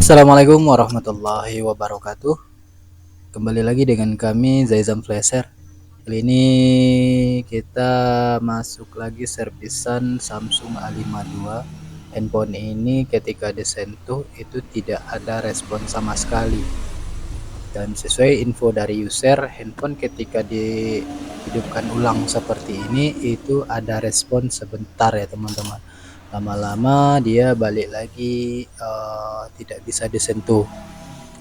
Assalamualaikum warahmatullahi wabarakatuh. Kembali lagi dengan kami Zaizam Flasher. Kali ini kita masuk lagi servisan Samsung A52. Handphone ini ketika disentuh itu tidak ada respon sama sekali. Dan sesuai info dari user, handphone ketika dihidupkan ulang seperti ini itu ada respon sebentar ya teman-teman. Lama-lama dia balik lagi tidak bisa disentuh.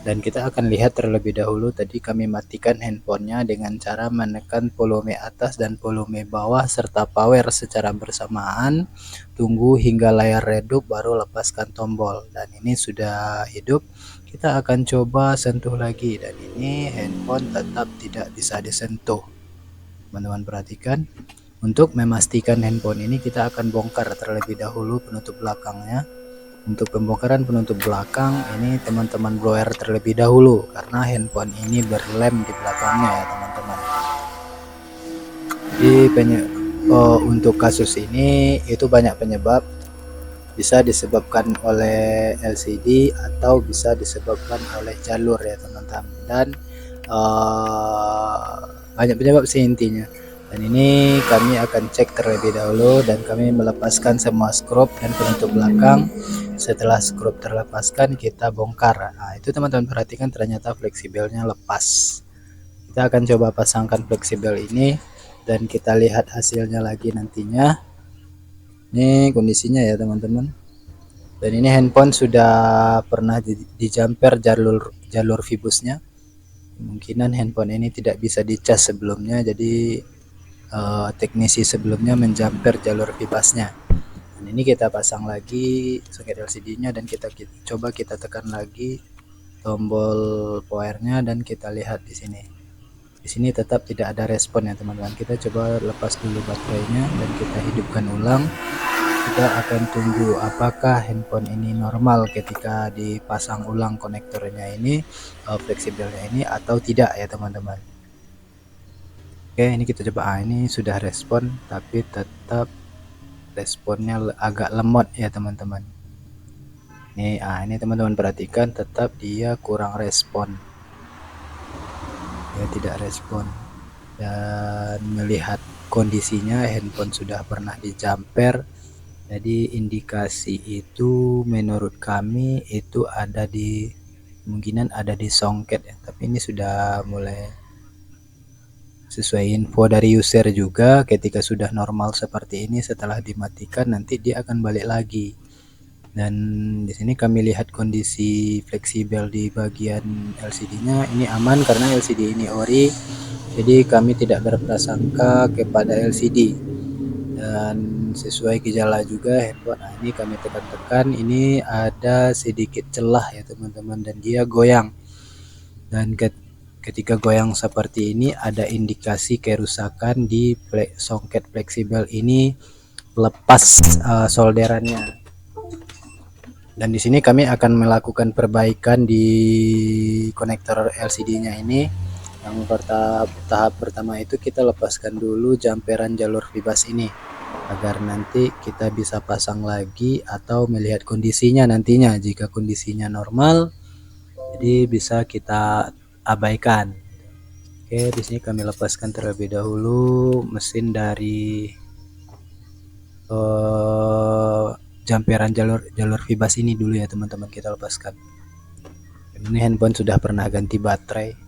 Dan kita akan lihat terlebih dahulu, tadi kami matikan handphonenya dengan cara menekan volume atas dan volume bawah serta power secara bersamaan. Tunggu hingga layar redup baru lepaskan tombol. Dan ini sudah hidup. Kita akan coba sentuh lagi dan ini handphone tetap tidak bisa disentuh. Teman-teman perhatikan. Untuk memastikan handphone ini kita akan bongkar terlebih dahulu penutup belakangnya. Untuk pembongkaran penutup belakang ini teman-teman blower terlebih dahulu karena handphone ini berlem di belakangnya ya teman-teman. Untuk kasus ini itu banyak penyebab, bisa disebabkan oleh LCD atau bisa disebabkan oleh jalur ya teman-teman, dan banyak penyebab sih intinya. Dan ini kami akan cek terlebih dahulu dan kami melepaskan semua skrup dan penutup belakang. Setelah skrup terlepaskan kita bongkar. Nah, itu teman-teman perhatikan ternyata fleksibelnya lepas. Kita akan coba pasangkan fleksibel ini dan kita lihat hasilnya lagi nantinya. Ini kondisinya ya teman-teman. Dan ini handphone sudah pernah di jumper jalur Vibusnya. Kemungkinan handphone ini tidak bisa dicas sebelumnya, jadi teknisi sebelumnya menjumper jalur Vibusnya. Dan ini kita pasang lagi soket LCD-nya dan kita coba kita tekan lagi tombol powernya dan kita lihat di sini. Di sini tetap tidak ada respon ya teman-teman. Kita coba lepas dulu baterainya dan kita hidupkan ulang. Kita akan tunggu apakah handphone ini normal ketika dipasang ulang konektornya ini, fleksibelnya ini atau tidak ya teman-teman. Oke, ini kita coba. Ini sudah respon tapi tetap responnya agak lemot ya teman-teman. Ini teman-teman perhatikan tetap dia kurang respon. Dia tidak respon. Dan melihat kondisinya handphone sudah pernah di jumper. Jadi indikasi itu menurut kami itu ada di kemungkinan ada di songket ya. Tapi ini sudah mulai sesuai info dari user juga, ketika sudah normal seperti ini setelah dimatikan nanti dia akan balik lagi. Dan di sini kami lihat kondisi fleksibel di bagian LCD-nya ini aman karena LCD ini ori. Jadi kami tidak berprasangka kepada LCD. Dan sesuai gejala juga handphone, ini kami tekan-tekan, ini ada sedikit celah ya teman-teman dan dia goyang. Dan ketika goyang seperti ini ada indikasi kerusakan di songket fleksibel ini, lepas solderannya. Dan di sini kami akan melakukan perbaikan di konektor LCD-nya ini. Yang tahap pertama itu kita lepaskan dulu jumperan jalur Vibus ini agar nanti kita bisa pasang lagi atau melihat kondisinya nantinya. Jika kondisinya normal, jadi bisa kita abaikan. Oke, di sini kami lepaskan terlebih dahulu mesin dari jumperan jalur Vibus ini dulu ya teman-teman, kita lepaskan. Ini handphone sudah pernah ganti baterai.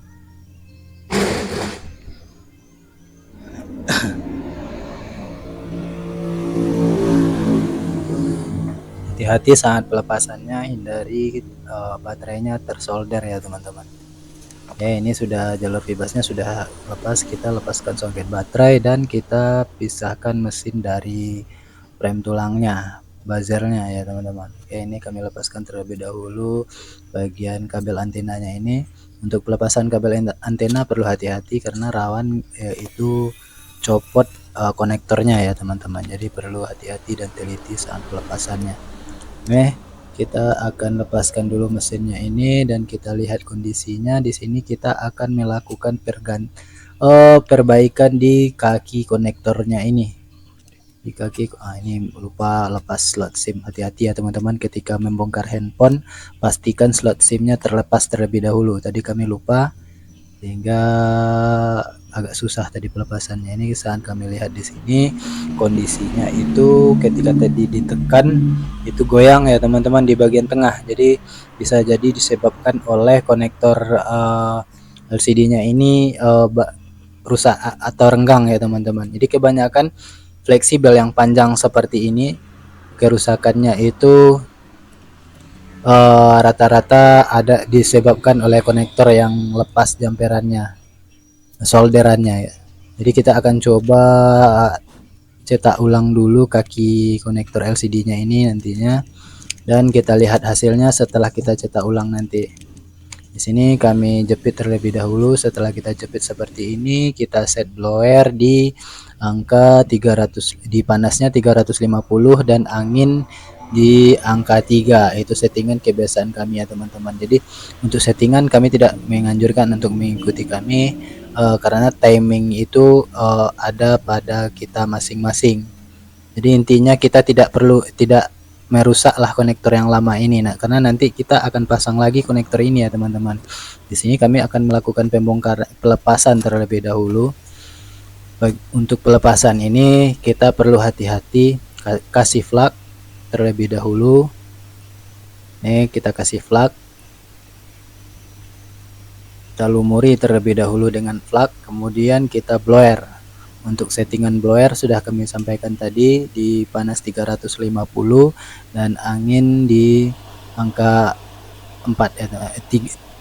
Hati-hati saat pelepasannya, hindari baterainya tersolder ya teman-teman. Ya, ini sudah jalur Vibusnya sudah lepas, kita lepaskan soket baterai dan kita pisahkan mesin dari frame tulangnya, buzzernya ya teman-teman. Oke, ini kami lepaskan terlebih dahulu bagian kabel antenanya ini. Untuk pelepasan kabel antena perlu hati-hati karena rawan itu copot konektornya ya teman-teman. Jadi perlu hati-hati dan teliti saat pelepasannya. Kita akan lepaskan dulu mesinnya ini dan kita lihat kondisinya. Di sini kita akan melakukan perbaikan di kaki konektornya ini. di kaki. Ini lupa lepas slot SIM. Hati-hati ya teman-teman, ketika membongkar handphone pastikan slot SIM-nya terlepas terlebih dahulu. Tadi kami lupa sehingga agak susah tadi pelepasannya. Ini saat kami lihat di sini kondisinya itu ketika tadi ditekan itu goyang ya teman-teman di bagian tengah. Jadi bisa jadi disebabkan oleh konektor LCD-nya ini rusak atau renggang ya teman-teman. Jadi kebanyakan fleksibel yang panjang seperti ini kerusakannya itu rata-rata ada disebabkan oleh konektor yang lepas jamperannya, solderannya ya. Jadi kita akan coba cetak ulang dulu kaki konektor LCD-nya ini nantinya, dan kita lihat hasilnya setelah kita cetak ulang nanti. Di sini kami jepit terlebih dahulu. Setelah kita jepit seperti ini, kita set blower di angka 300, di panasnya 350 dan angin di angka 3. Itu settingan kebiasaan kami ya teman-teman. Jadi untuk settingan kami tidak menganjurkan untuk mengikuti kami karena timing itu ada pada kita masing-masing. Jadi intinya kita tidak merusaklah konektor yang lama ini, karena nanti kita akan pasang lagi konektor ini ya teman-teman. Di sini kami akan melakukan pelepasan terlebih dahulu. Untuk pelepasan ini kita perlu hati-hati, kasih flak terlebih dahulu. Nih kita kasih flak, kita lumuri terlebih dahulu dengan flak, kemudian kita blower. Untuk settingan blower sudah kami sampaikan tadi, di panas 350 dan angin di angka 4 ya,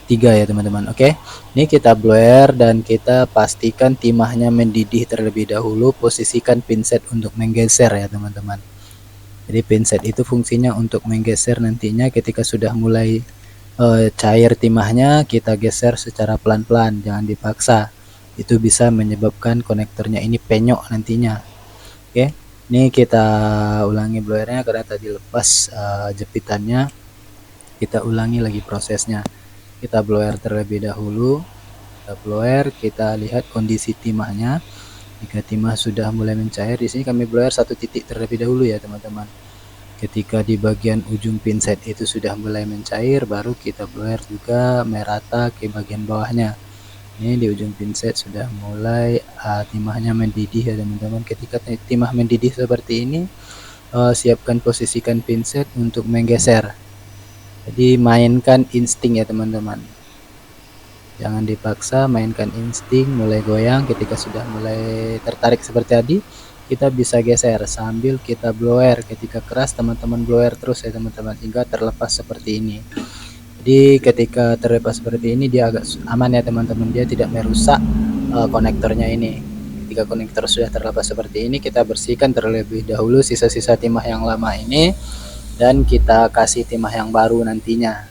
3 ya teman-teman. Oke, ini kita blower dan kita pastikan timahnya mendidih terlebih dahulu. Posisikan pinset untuk menggeser ya teman-teman. Jadi pinset itu fungsinya untuk menggeser, nantinya ketika sudah mulai cair timahnya kita geser secara pelan-pelan, jangan dipaksa. Itu bisa menyebabkan konektornya ini penyok nantinya. Oke, ini kita ulangi blowernya karena tadi lepas jepitannya. Kita ulangi lagi prosesnya. Kita blower terlebih dahulu. Kita blower, kita lihat kondisi timahnya. Jika timah sudah mulai mencair, di sini kami blower 1 titik terlebih dahulu ya teman-teman. Ketika di bagian ujung pinset itu sudah mulai mencair, baru kita blower juga merata ke bagian bawahnya. Ini di ujung pinset sudah mulai timahnya mendidih ya teman-teman. Ketika timah mendidih seperti ini, posisikan pinset untuk menggeser. Jadi mainkan insting ya teman-teman, jangan dipaksa, mainkan insting. Mulai goyang, ketika sudah mulai tertarik seperti tadi, kita bisa geser sambil kita blower. Ketika keras teman-teman blower terus ya teman-teman hingga terlepas seperti ini. Jadi ketika terlepas seperti ini dia agak aman ya teman-teman, dia tidak merusak konektornya ini. Ketika konektor sudah terlepas seperti ini, kita bersihkan terlebih dahulu sisa-sisa timah yang lama ini dan kita kasih timah yang baru nantinya.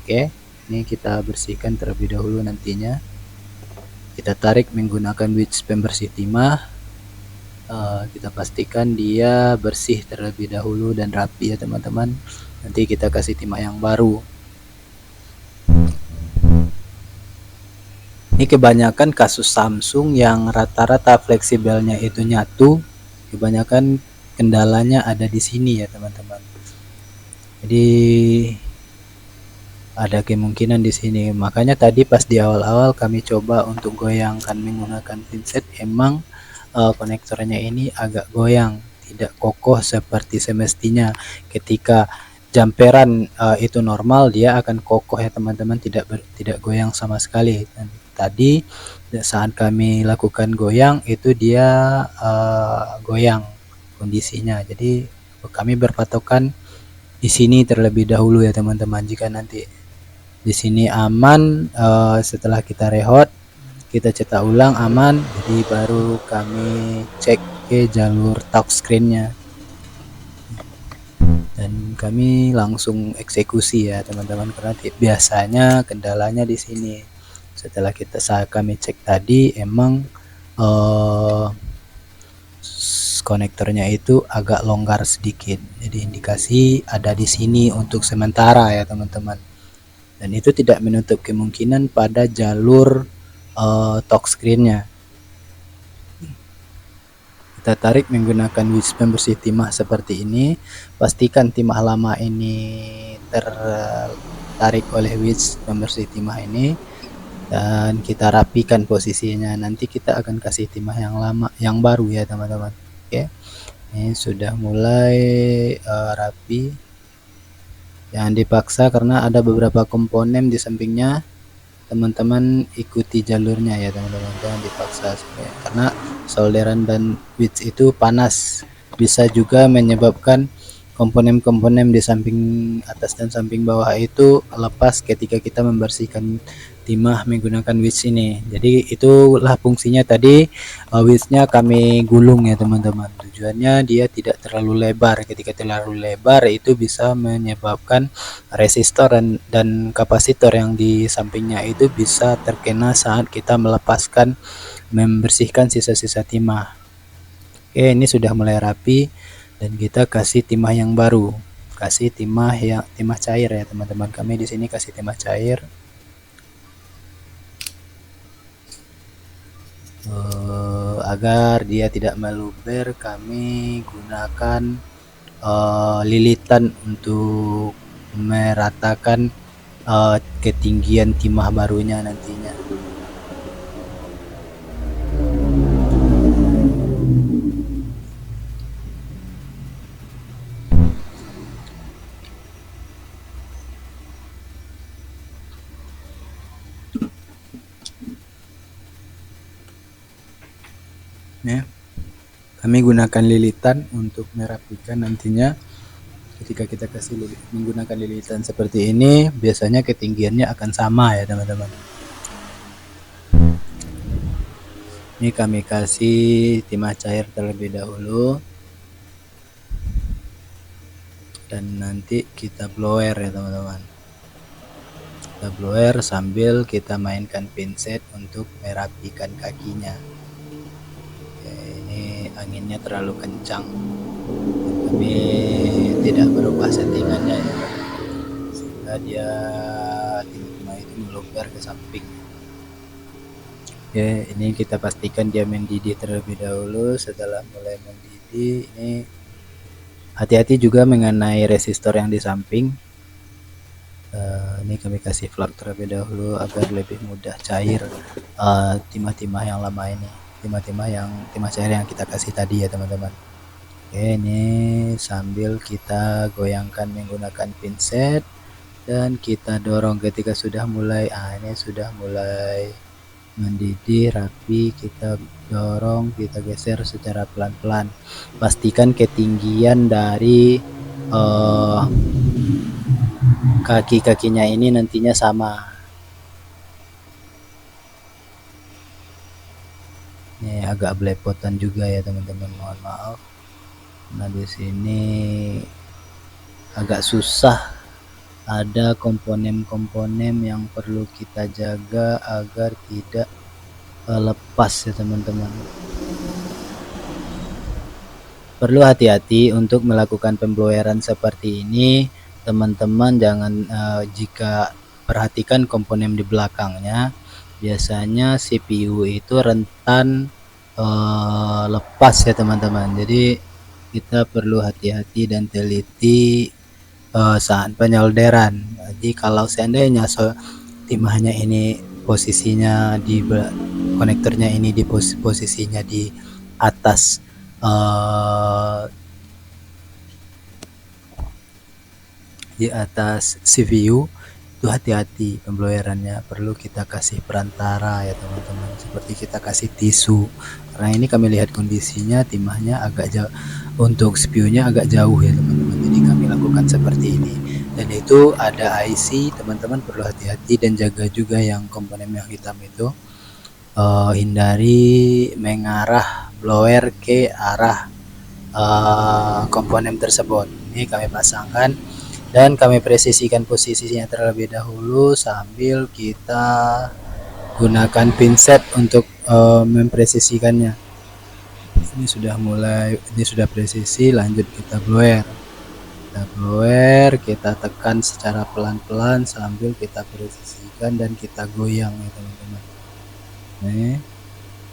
Oke, ini kita bersihkan terlebih dahulu nantinya. Kita tarik menggunakan winch pembersih timah. Kita pastikan dia bersih terlebih dahulu dan rapi ya teman-teman. Nanti kita kasih timah yang baru. Ini kebanyakan kasus Samsung yang rata-rata fleksibelnya itu nyatu, kebanyakan kendalanya ada di sini ya teman-teman. Jadi ada kemungkinan di sini. Makanya tadi pas di awal-awal kami coba untuk goyangkan menggunakan pinset, emang konektornya ini agak goyang, tidak kokoh seperti semestinya. Ketika jamperan itu normal, dia akan kokoh ya teman-teman, tidak goyang sama sekali. Dan tadi saat kami lakukan goyang itu dia goyang kondisinya. Jadi kami berpatokan di sini terlebih dahulu ya teman-teman. Jika nanti di sini aman, setelah kita rehat kita cetak ulang aman, jadi baru kami cek ke jalur touchscreen-nya dan kami langsung eksekusi ya teman-teman, karena biasanya kendalanya di sini. Setelah kami cek tadi, emang konektornya itu agak longgar sedikit, jadi indikasi ada di sini untuk sementara ya teman-teman. Dan itu tidak menutup kemungkinan pada jalur touchscreen-nya. Kita kita tarik menggunakan widget pembersih timah seperti ini. Pastikan timah lama ini tertarik oleh widget pembersih timah ini, dan kita rapikan posisinya. Nanti kita akan kasih timah yang lama, yang baru ya teman-teman. Oke, ini sudah mulai rapi. Jangan dipaksa karena ada beberapa komponen di sampingnya. Teman-teman ikuti jalurnya ya teman-teman, jangan dipaksa karena solderan dan widget itu panas, bisa juga menyebabkan komponen-komponen di samping atas dan samping bawah itu lepas ketika kita membersihkan timah menggunakan widget ini. Jadi itulah fungsinya tadi, widgetnya kami gulung ya teman-teman. Tujuannya dia tidak terlalu lebar. Ketika terlalu lebar itu bisa menyebabkan resistor dan kapasitor yang di sampingnya itu bisa terkena saat kita membersihkan sisa-sisa timah. Oke, ini sudah mulai rapi dan kita kasih timah yang baru. Kasih timah cair ya teman-teman. Kami di sini kasih timah cair. Agar dia tidak meluber, kami gunakan lilitan untuk meratakan ketinggian timah barunya nantinya. Ya, kami gunakan lilitan untuk merapikan nantinya. Ketika kita menggunakan lilitan seperti ini, biasanya ketinggiannya akan sama ya teman-teman. Ini kami kasih timah cair terlebih dahulu, dan nanti kita blower ya teman-teman. Kita blower sambil kita mainkan pinset untuk merapikan kakinya. Oke, ini anginnya terlalu kencang, kami tidak berubah settingannya ya, sehingga dia timah itu meluber ke samping. Oke, ini kita pastikan dia mendidih terlebih dahulu. Setelah mulai mendidih, ini hati-hati juga mengenai resistor yang di samping. Ini kami kasih flak terlebih dahulu agar lebih mudah cair timah-timah yang lama ini, timah cair yang kita kasih tadi ya teman-teman. Oke, ini sambil kita goyangkan menggunakan pinset dan kita dorong ketika sudah mulai ini sudah mulai mendidih rapi, kita dorong, kita geser secara pelan-pelan. Pastikan ketinggian dari kaki-kakinya ini nantinya sama. Ini agak belepotan juga ya teman-teman, mohon maaf. Nah, di sini agak susah, ada komponen-komponen yang perlu kita jaga agar tidak lepas ya teman-teman. Perlu hati-hati untuk melakukan pembloweran seperti ini teman-teman. Jangan jika perhatikan komponen di belakangnya, biasanya CPU itu rentan lepas ya teman-teman. Jadi kita perlu hati-hati dan teliti saat penyolderan. Jadi kalau seandainya timahnya ini posisinya di konektornya ini di posisinya di atas CPU, itu hati-hati pemblowerannya, perlu kita kasih perantara ya teman-teman, seperti kita kasih tisu. Karena ini kami lihat kondisinya timahnya agak jauh, untuk CPU-nya agak jauh ya teman-teman, jadi kami lakukan seperti ini. Dan itu ada IC, teman-teman perlu hati-hati dan jaga juga yang komponen yang hitam itu, hindari mengarah blower ke arah komponen tersebut. Ini kami pasangkan dan kami presisikan posisinya terlebih dahulu sambil kita gunakan pinset untuk mempresisikannya. Ini sudah presisi, lanjut kita blower. Kita tekan secara pelan-pelan sambil kita presisikan dan kita goyang ya teman-teman. Nih,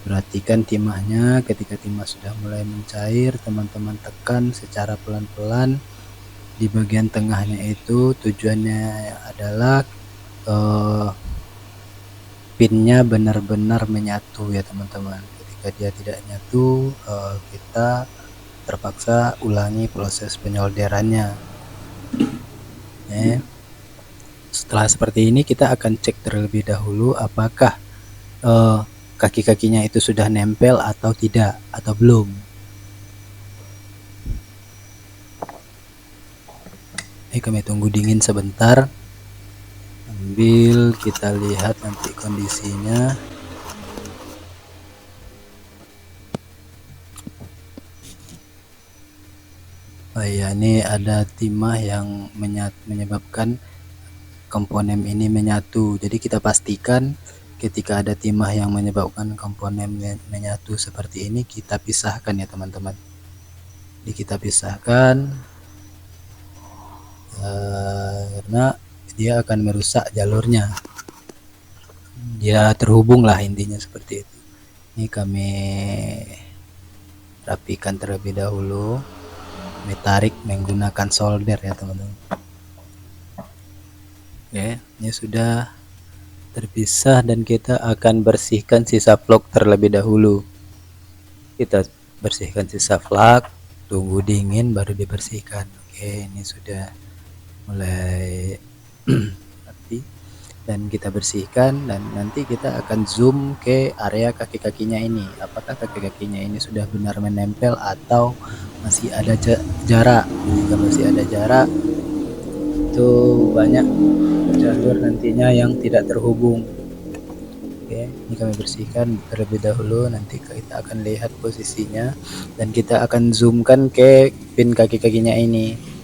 Perhatikan timahnya, ketika timah sudah mulai mencair, teman-teman tekan secara pelan-pelan di bagian tengahnya itu. Tujuannya adalah pinnya benar-benar menyatu ya teman-teman. Ketika dia tidak nyatu, kita terpaksa ulangi proses penyolderannya. Setelah seperti ini kita akan cek terlebih dahulu apakah kaki-kakinya itu sudah nempel atau tidak, atau belum. Kami tunggu dingin sebentar sambil kita lihat nanti kondisinya. Oh iya, ini ada timah yang menyebabkan komponen ini menyatu. Jadi kita pastikan ketika ada timah yang menyebabkan komponen menyatu seperti ini, kita pisahkan ya teman-teman. Jadi kita pisahkan karena dia akan merusak jalurnya. Dia terhubung lah intinya seperti itu. Ini kami rapikan terlebih dahulu. Kami tarik menggunakan solder ya teman-teman. Oke, ini sudah terpisah dan kita akan bersihkan sisa flak terlebih dahulu. Kita bersihkan sisa flak, tunggu dingin baru dibersihkan. Oke, ini sudah mulai rapi dan kita bersihkan, dan nanti kita akan zoom ke area kaki-kakinya ini. Apakah kaki-kakinya ini sudah benar menempel atau masih ada jarak. Jika masih ada jarak, itu banyak jalur nantinya yang tidak terhubung. Oke, ini kami bersihkan terlebih dahulu, nanti kita akan lihat posisinya dan kita akan zoomkan ke pin kaki-kakinya ini.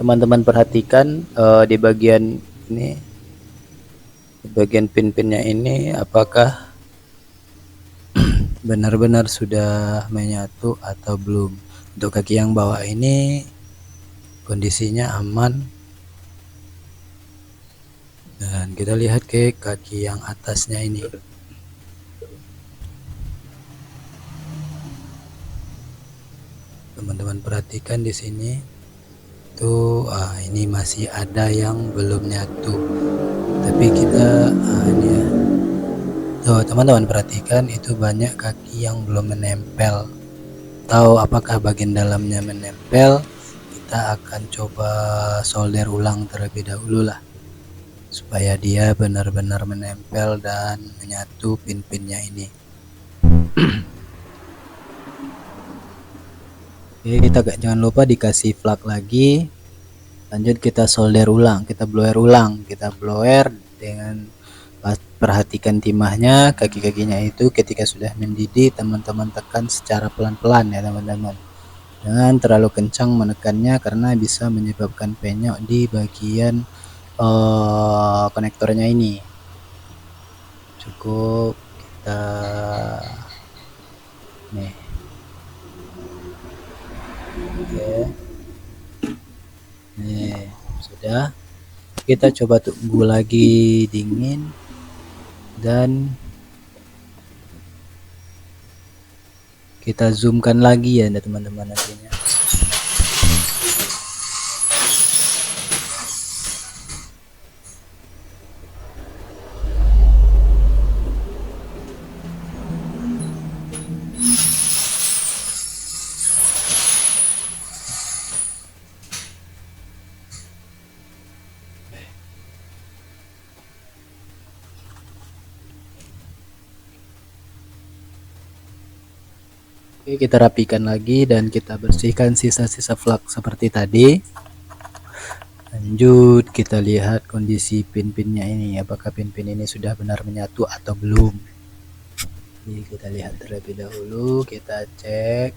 Teman-teman perhatikan di bagian ini, di bagian pin-pinnya ini, apakah benar-benar sudah menyatu atau belum. Untuk kaki yang bawah ini kondisinya aman. Dan kita lihat ke kaki yang atasnya ini. Teman-teman perhatikan di sini tuh, ini masih ada yang belum nyatu. Tapi kita ini ya. Tuh, teman-teman perhatikan itu banyak kaki yang belum menempel. Tahu apakah bagian dalamnya menempel? Kita akan coba solder ulang terlebih dahulu lah, supaya dia benar-benar menempel dan menyatu pin-pinnya ini. Oke, kita jangan lupa dikasih flak lagi. Lanjut kita solder ulang, kita blower ulang. Kita blower dengan perhatikan timahnya, kaki-kakinya itu ketika sudah mendidih, teman-teman tekan secara pelan-pelan ya teman-teman. Jangan terlalu kencang menekannya karena bisa menyebabkan penyok di bagian konektornya ini. Cukup kita nih. Oke. Nih, sudah. Kita coba tunggu lagi dingin dan kita zoomkan lagi ya teman-teman nantinya. Oke, kita rapikan lagi dan kita bersihkan sisa-sisa flak seperti tadi. Lanjut kita lihat kondisi pin-pinnya ini, apakah pin-pin ini sudah benar menyatu atau belum. Jadi kita lihat terlebih dahulu, kita cek.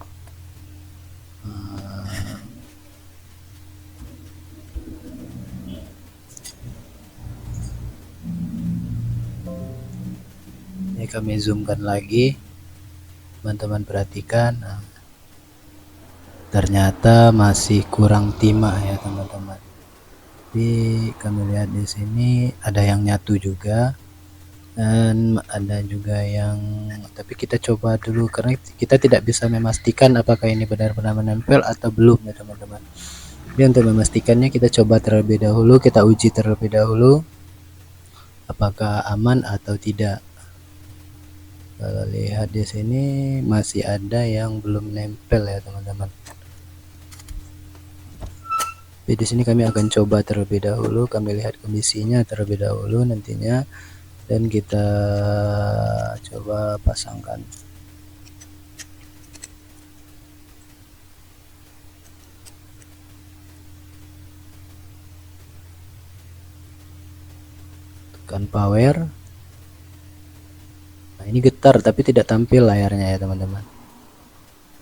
Ini kami zoomkan lagi. Teman-teman perhatikan, ternyata masih kurang timah ya teman-teman. Tapi kami lihat di sini ada yang nyatu juga. dan ada juga yang, tapi kita coba dulu karena kita tidak bisa memastikan apakah ini benar-benar menempel atau belum ya teman-teman. Jadi untuk memastikannya kita coba terlebih dahulu, kita uji terlebih dahulu apakah aman atau tidak. Kalau lihat di sini masih ada yang belum nempel ya teman-teman. Jadi di sini kami akan coba terlebih dahulu, kami lihat kondisinya terlebih dahulu nantinya, dan kita coba pasangkan. Tekan power. Nah, ini getar tapi tidak tampil layarnya ya teman-teman.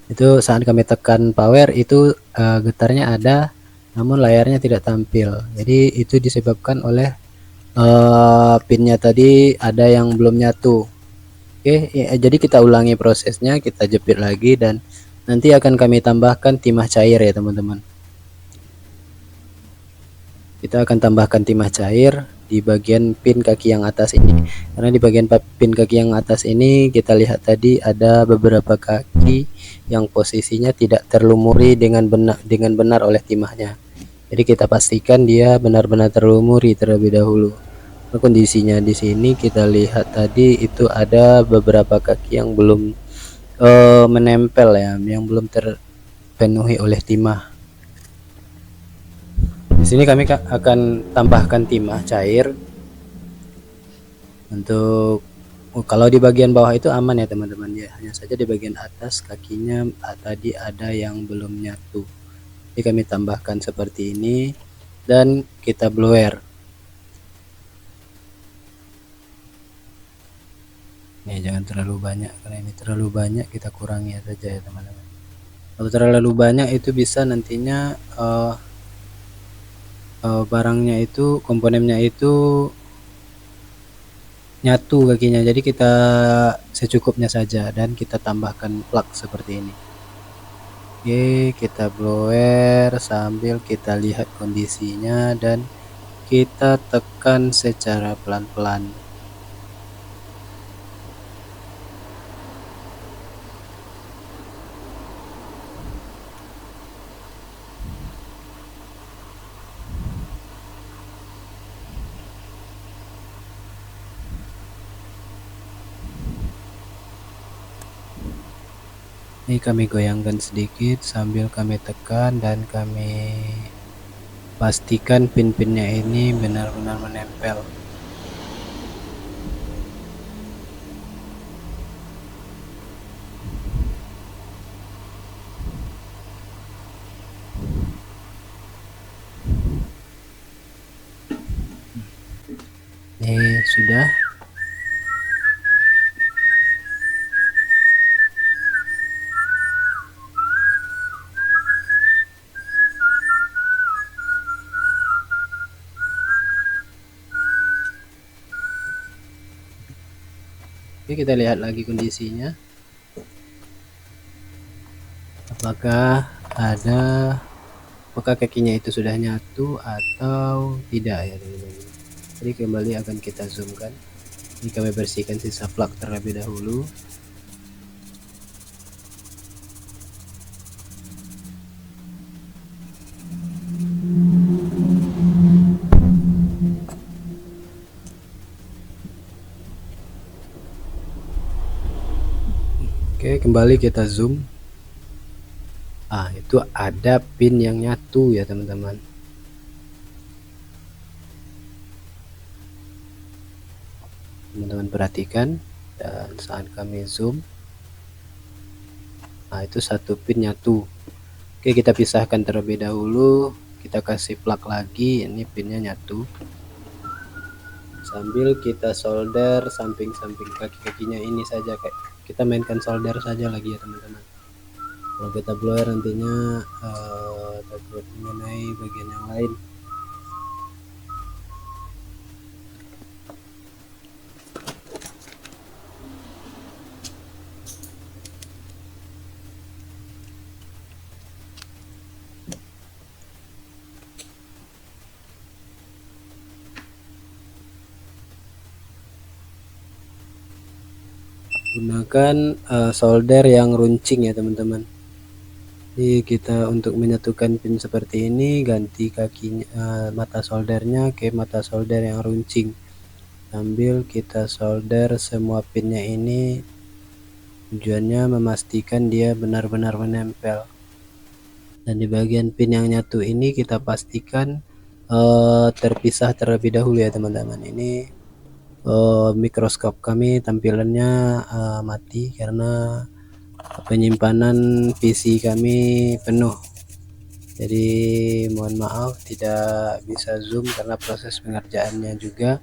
Itu saat kami tekan power itu getarnya ada, namun layarnya tidak tampil. Jadi itu disebabkan oleh pinnya tadi ada yang belum nyatu. Oke, ya, jadi kita ulangi prosesnya, kita jepit lagi dan nanti akan kami tambahkan timah cair ya teman-teman. Kita akan tambahkan timah cair di bagian pin kaki yang atas ini. Karena di bagian pin kaki yang atas ini kita lihat tadi ada beberapa kaki yang posisinya tidak terlumuri dengan benar oleh timahnya. Jadi kita pastikan dia benar-benar terlumuri terlebih dahulu. Nah, kondisinya di sini kita lihat tadi itu ada beberapa kaki yang belum menempel ya, yang belum terpenuhi oleh timah. Di sini kami akan tambahkan timah cair untuk kalau di bagian bawah itu aman ya teman-teman ya, hanya saja di bagian atas kakinya tadi ada yang belum nyatu. Jadi kami tambahkan seperti ini dan kita blower. Nih jangan terlalu banyak, karena ini terlalu banyak kita kurangi saja ya teman-teman. Kalau terlalu banyak itu bisa nantinya barangnya itu, komponennya itu nyatu kakinya. Jadi kita secukupnya saja dan kita tambahkan plug seperti ini. Oke, kita blower sambil kita lihat kondisinya dan kita tekan secara pelan-pelan. Ini kami goyangkan sedikit sambil kami tekan dan kami pastikan pin-pinnya ini benar-benar menempel. Ini sudah. Oke, kita lihat lagi kondisinya. Apakah kakinya itu sudah nyatu atau tidak ya teman-teman. Jadi kembali akan kita zoomkan. Ini kami bersihkan sisa plug terlebih dahulu. Oke, kembali kita zoom. Itu ada pin yang nyatu ya teman-teman. Teman-teman perhatikan, dan saat kami zoom, itu satu pin nyatu. Oke, kita pisahkan terlebih dahulu, kita kasih plug lagi, ini pinnya nyatu. Sambil kita solder samping-samping kaki-kakinya ini saja, kayak kita mainkan solder saja lagi ya teman-teman. Kalau kita blower nantinya takut mengenai bagian yang lain. gunakan solder yang runcing ya teman-teman. Jadi kita untuk menyatukan pin seperti ini, ganti kakinya, mata soldernya ke mata solder yang runcing, sambil kita solder semua pinnya. Ini tujuannya memastikan dia benar-benar menempel. Dan di bagian pin yang nyatu ini kita pastikan terpisah terlebih dahulu ya teman-teman. Ini mikroskop kami tampilannya mati karena penyimpanan PC kami penuh, jadi mohon maaf tidak bisa zoom karena proses pengerjaannya juga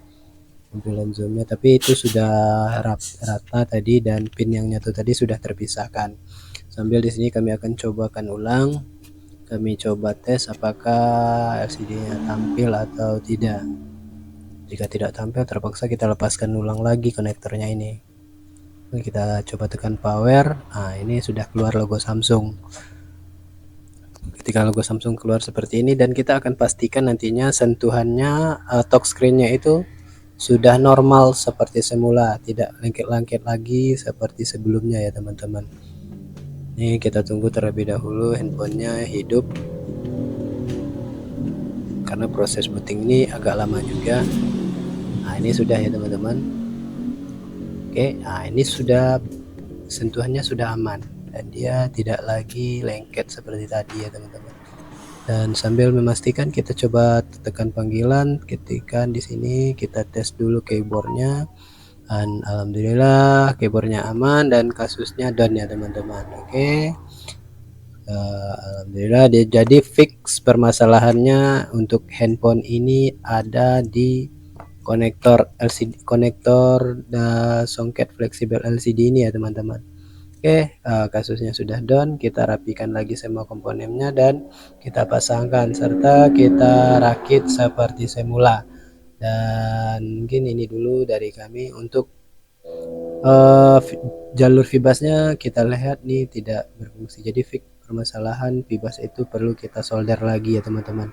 tampilan zoomnya, tapi itu sudah rata tadi dan pin yang nyatu tadi sudah terpisahkan. Sambil di sini kami akan cobakan ulang, kami coba tes apakah LCD-nya tampil atau tidak. Jika tidak tampil, terpaksa kita lepaskan ulang lagi konektornya ini. Kita coba tekan power. Nah, ini sudah keluar logo Samsung. Ketika logo Samsung keluar seperti ini, dan kita akan pastikan nantinya sentuhannya touchscreen-nya itu sudah normal seperti semula, tidak lengket-lengket lagi seperti sebelumnya ya teman-teman. Ini kita tunggu terlebih dahulu handphonenya hidup, karena proses booting ini agak lama juga. Nah, ini sudah ya teman-teman. Oke, nah ini sudah, sentuhannya sudah aman dan dia tidak lagi lengket seperti tadi ya teman-teman. Dan sambil memastikan kita coba tekan panggilan, ketika di sini kita tes dulu keyboardnya, dan alhamdulillah keyboardnya aman dan kasusnya down ya teman-teman. Oke, alhamdulillah dia jadi fix. Permasalahannya untuk handphone ini ada di konektor LCD, konektor songket fleksibel LCD ini ya teman-teman. Oke, kasusnya sudah down. Kita rapikan lagi semua komponennya dan kita pasangkan serta kita rakit seperti semula. Dan mungkin ini dulu dari kami untuk jalur fibasnya. Kita lihat nih tidak berfungsi, jadi fix permasalahan fibas itu perlu kita solder lagi ya teman-teman.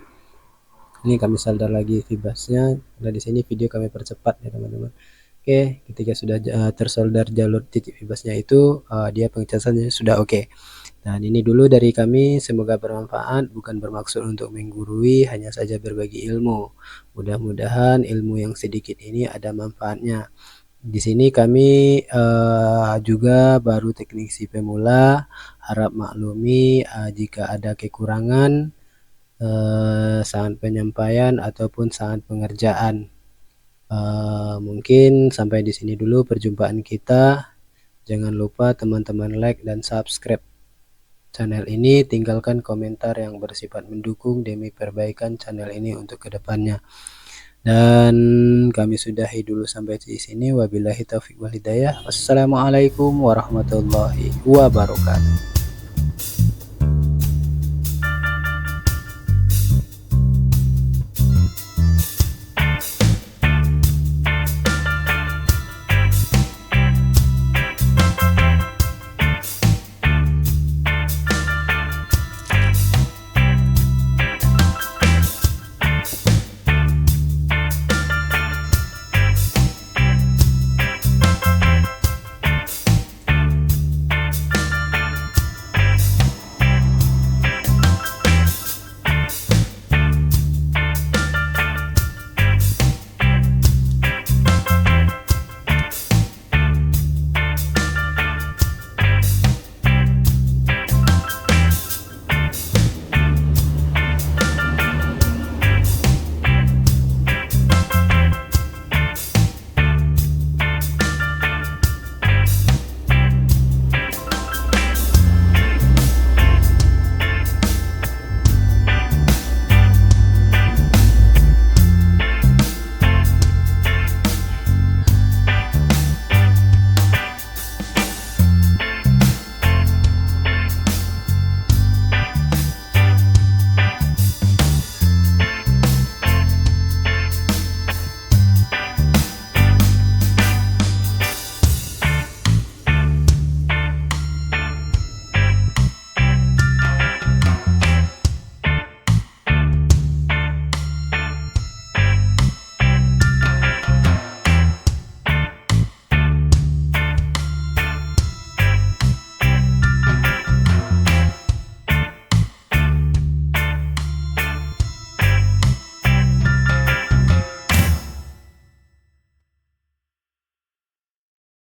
Ini kami solder lagi fibasnya. Nah, di sini video kami percepat ya teman-teman. Oke, ketika sudah tersolder jalur titik fibasnya itu, dia pengecasannya sudah oke. Dan ini dulu dari kami, semoga bermanfaat, bukan bermaksud untuk menggurui, hanya saja berbagi ilmu. Mudah-mudahan ilmu yang sedikit ini ada manfaatnya. Di sini kami juga baru teknisi pemula, harap maklumi jika ada kekurangan saat penyampaian ataupun saat pengerjaan. Mungkin sampai di sini dulu perjumpaan kita. Jangan lupa teman-teman like dan subscribe channel ini, tinggalkan komentar yang bersifat mendukung demi perbaikan channel ini untuk kedepannya. Dan kami sudahi dulu sampai di sini. Wabillahi taufiq wal hidayah. Wassalamualaikum warahmatullahi wabarakatuh.